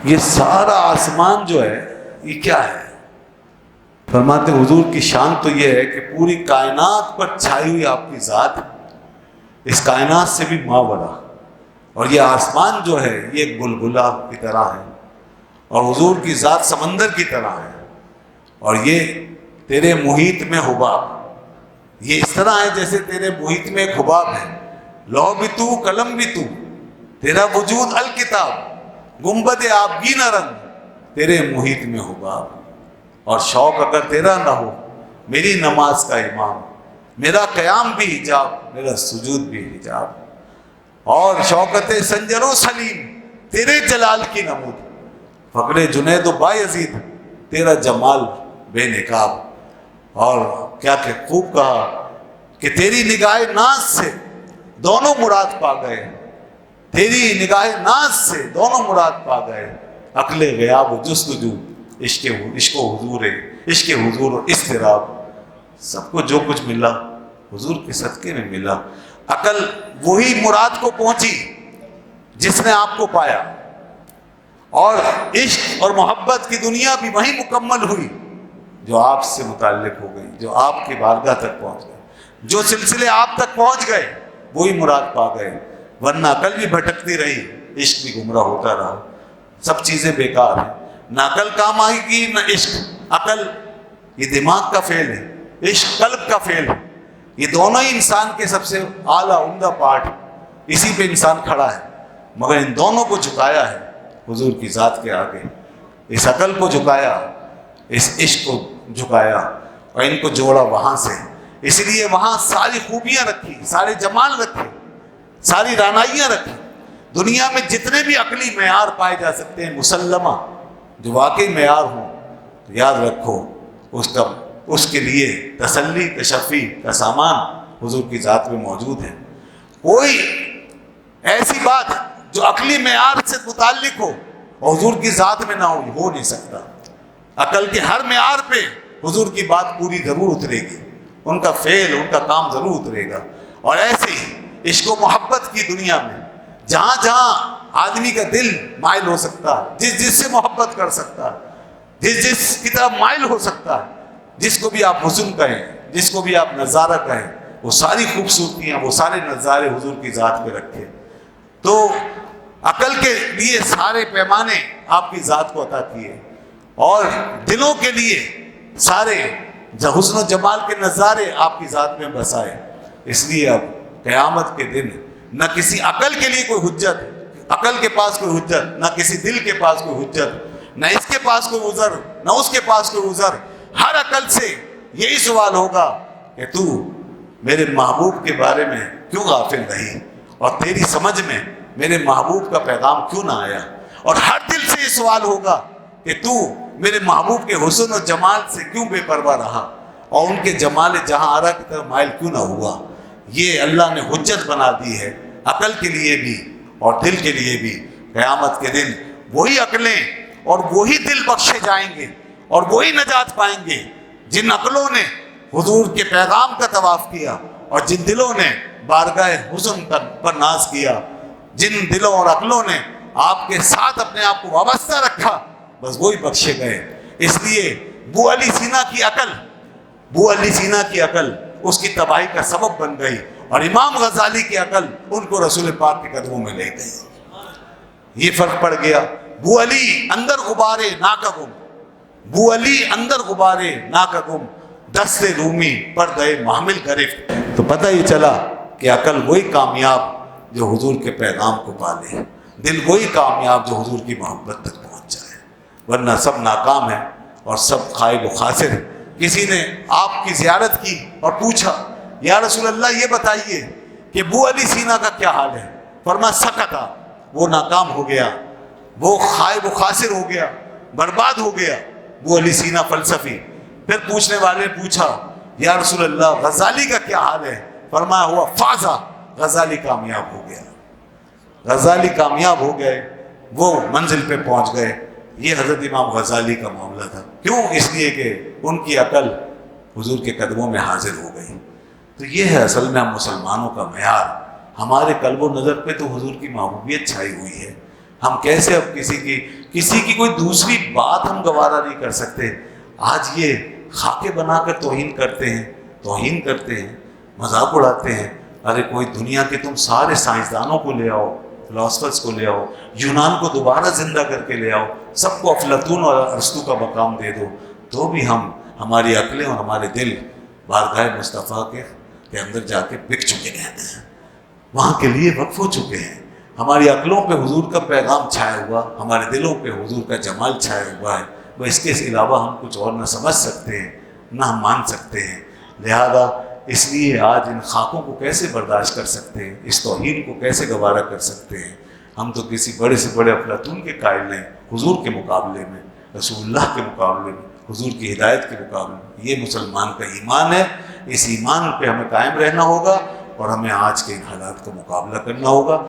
یہ سارا آسمان جو ہے یہ کیا ہے؟ فرماتے حضور کی شان تو یہ ہے کہ پوری کائنات پر چھائی ہوئی آپ کی ذات، اس کائنات سے بھی ماورا، اور یہ آسمان جو ہے یہ ایک بلبلہ کی طرح ہے، اور حضور کی ذات سمندر کی طرح ہے، اور یہ تیرے محیط میں حباب، یہ اس طرح ہے جیسے تیرے محیط میں ایک حباب ہے، لوح بھی تو قلم بھی تو، تیرا وجود الکتاب، گنبد آبگینہ رنگ، تیرے محیط میں حباب، اور شوق اگر تیرا نہ ہو میری نماز کا امام، میرا قیام بھی حجاب، میرا سجود بھی حجاب، اور شوکت سنجر و سلیم تیرے جلال کی نمود، فقر جنید و بایزید تیرا جمال بے نقاب، اور کیا کہ خوب کہا کہ تیری نگاہ ناز سے دونوں مراد پا گئے، تیری نگاہ ناز سے دونوں مراد پا گئے، عقل غیاب و جستجو، عشق و حضور ہے، عشق حضور و اضطراب، سب کو جو کچھ ملا حضور کے صدقے میں ملا۔ عقل وہی مراد کو پہنچی جس نے آپ کو پایا، اور عشق اور محبت کی دنیا بھی وہی مکمل ہوئی جو آپ سے متعلق ہو گئی، جو آپ کی بارگاہ تک پہنچ گئے، جو سلسلے آپ تک پہنچ گئے وہی مراد پا گئے، ورنہ عقل بھی بھٹکتی رہی، عشق بھی گمراہ ہوتا رہا، سب چیزیں بیکار ہیں، نہ عقل کام آئے گی نہ عشق۔ عقل یہ دماغ کا فعل ہے، عشق قلب کا فعل ہے، یہ دونوں ہی انسان کے سب سے اعلیٰ عمدہ پارٹ، اسی پہ انسان کھڑا ہے، مگر ان دونوں کو جھکایا ہے حضور کی ذات کے آگے، اس عقل کو جھکایا، اس عشق کو جھکایا، اور ان کو جوڑا وہاں سے، اس لیے وہاں ساری خوبیاں رکھی، سارے جمال رکھے، ساری رعنائیاں رکھی۔ دنیا میں جتنے بھی عقلی معیار پائے جا سکتے ہیں مسلمہ، جو واقعی معیار ہوں، تو یاد رکھو اس کے لیے تسلی تشفی کا سامان حضور کی ذات میں موجود ہے۔ کوئی ایسی بات جو عقلی معیار سے متعلق ہو اور حضور کی ذات میں نہ ہو نہیں سکتا۔ عقل کے ہر معیار پہ حضور کی بات پوری ضرور اترے گی، ان کا فعل، ان کا کام ضرور اترے گا۔ اور ایسے ہی عشق و محبت کی دنیا میں جہاں جہاں آدمی کا دل مائل ہو سکتا ہے، جس سے محبت کر سکتا ہے، جس کی طرف مائل ہو سکتا ہے، جس کو بھی آپ حسن کہیں، جس کو بھی آپ نظارہ کہیں، وہ ساری خوبصورتیاں، وہ سارے نظارے حضور کی ذات پہ رکھے۔ تو عقل کے لیے سارے پیمانے آپ کی ذات کو عطا کیے، اور دلوں کے لیے سارے حسن و جمال کے نظارے آپ کی ذات میں بسائے۔ اس لیے اب قیامت کے دن نہ کسی عقل کے لیے کوئی حجت، عقل کے پاس کوئی حجت، نہ کسی دل کے پاس کوئی حجت، نہ اس کے پاس کوئی عذر، نہ اس کے پاس کوئی عذر۔ ہر عقل سے یہی سوال ہوگا کہ تو میرے محبوب کے بارے میں کیوں غافل رہی، اور تیری سمجھ میں میرے محبوب کا پیغام کیوں نہ آیا۔ اور ہر دل سے یہ سوال ہوگا کہ تو میرے محبوب کے حسن و جمال سے کیوں بے پرواہ رہا، اور ان کے جمال جہاں آرا کی طرف مائل کیوں نہ ہوا۔ یہ اللہ نے حجت بنا دی ہے، عقل کے لیے بھی اور دل کے لیے بھی۔ قیامت کے دن وہی عقلیں اور وہی دل بخشے جائیں گے، اور وہی نجات پائیں گے جن عقلوں نے حضور کے پیغام کا طواف کیا، اور جن دلوں نے بارگاہ حسن پر ناز کیا، جن دلوں اور عقلوں نے آپ کے ساتھ اپنے آپ کو وابستہ رکھا، بس وہی بخشے گئے۔ اس لیے بو علی سینا کی عقل اس کی تباہی کا سبب بن گئی، اور امام غزالی کی عقل ان کو رسول پاک کے قدموں میں لے گئی۔ یہ فرق پڑ گیا۔ بو علی اندر غبارے ناکگم، بو علی اندر غبارے ناکگم، دست رومی پردے محمل گرفت۔ تو پتہ یہ چلا کہ عقل وہی کامیاب جو حضور کے پیغام کو پالے، دل وہی کامیاب جو حضور کی محبت تک پہنچ جائے، ورنہ سب ناکام ہیں اور سب خائب و خاسر ہیں۔ کسی نے آپ کی زیارت کی اور پوچھا یا رسول اللہ یہ بتائیے کہ بو علی سینا کا کیا حال ہے؟ فرمایا سکتا، وہ ناکام ہو گیا، وہ خائب و خاسر ہو گیا، برباد ہو گیا بو علی سینا فلسفی۔ پھر پوچھنے والے نے پوچھا یا رسول اللہ غزالی کا کیا حال ہے؟ فرمایا ہوا فازا، غزالی کامیاب ہو گیا، غزالی کامیاب ہو گئے، وہ منزل پہ پہنچ گئے۔ یہ حضرت امام غزالی کا معاملہ تھا۔ کیوں؟ اس لیے کہ ان کی عقل حضور کے قدموں میں حاضر ہو گئی۔ تو یہ ہے اصل میں ہم مسلمانوں کا معیار۔ ہمارے قلب و نظر پہ تو حضور کی محبوبیت چھائی ہوئی ہے، ہم کیسے اب کسی کی کسی کی کوئی دوسری بات ہم گوارا نہیں کر سکتے۔ آج یہ خاکے بنا کر توہین کرتے ہیں، مذاق اڑاتے ہیں۔ ارے کوئی دنیا کے تم سارے سائنسدانوں کو لے آؤ، فلاسفرز کو لے آؤ، یونان کو دوبارہ زندہ کر کے لے آؤ، سب کو افلاطون اور ارسطو کا مقام دے دو، تو بھی ہماری عقلیں اور ہمارے دل بارگاہ مصطفیٰ کے اندر جا کے بک چکے رہتے ہیں، وہاں کے لیے وقف ہو چکے ہیں۔ ہماری عقلوں پہ حضور کا پیغام چھایا ہوا، ہمارے دلوں پہ حضور کا جمال چھایا ہوا ہے، وہ اس کے علاوہ ہم کچھ اور نہ سمجھ سکتے ہیں، نہ ہم مان سکتے ہیں۔ لہذا اس لیے آج ان خاکوں کو کیسے برداشت کر سکتے ہیں، اس توہین کو کیسے گوارا کر سکتے ہیں؟ ہم تو کسی بڑے سے بڑے افلاطون کے قائل نہیں، حضور کے مقابلے میں، رسول اللہ کے مقابلے میں، حضور کی ہدایت کے مقابلے میں۔ یہ مسلمان کا ایمان ہے، اس ایمان پہ ہمیں قائم رہنا ہوگا اور ہمیں آج کے ان حالات کا مقابلہ کرنا ہوگا۔